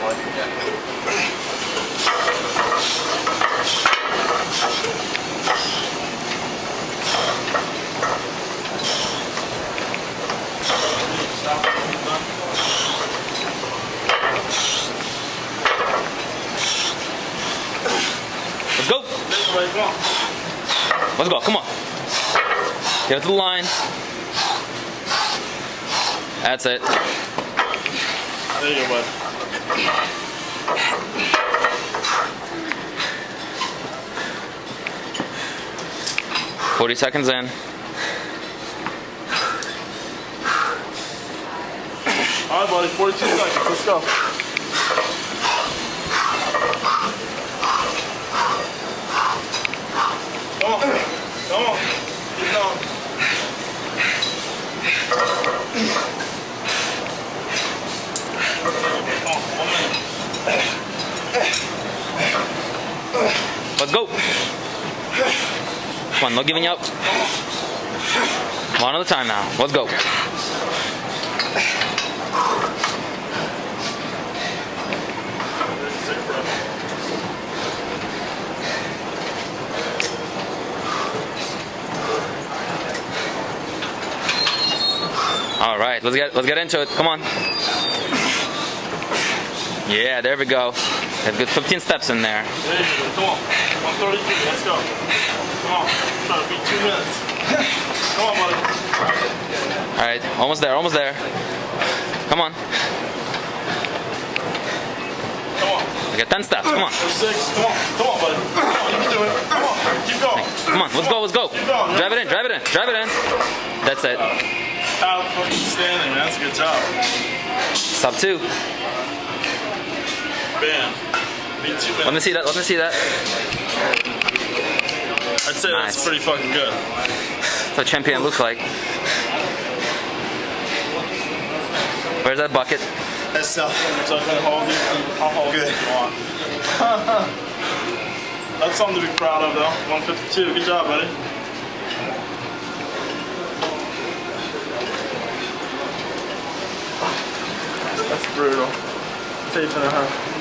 boy. Let's go. Let's go. Come on. Get it to the line. That's it. There you go, bud. 40 seconds in. All right, buddy. 42 seconds. Let's go. Come on. Come on. Keep going. Come on. 1 minute. Let's go. Come on, no giving up. One at a time now. Let's go. All right, let's get into it. Come on. Yeah, there we go. Have good 15 steps in there. There you go. Come on. 133. Let's go. Come on. Try to beat 2 minutes. Come on, buddy. All right, almost there, almost there. Come on. Come on. We got 10 steps. Come on. 6. Come on. Come on, buddy. Come on. You can do it. Come on. Keep going. Come on. Let's go. Let's go. Keep going. Drive it in. Drive it in. Drive it in. That's it. Out fucking standing, man. That's a good job. Sub 2. Bam. Beat 2 minutes. Let me see that. Let me see that. I'd say Nice. that's pretty fucking good. That's what champion looks like. Where's that bucket? That's So I can hold you. I'll hold Good. it if you want. That's something to be proud of, though. 152. Good job, buddy. That's brutal. Tape and a half.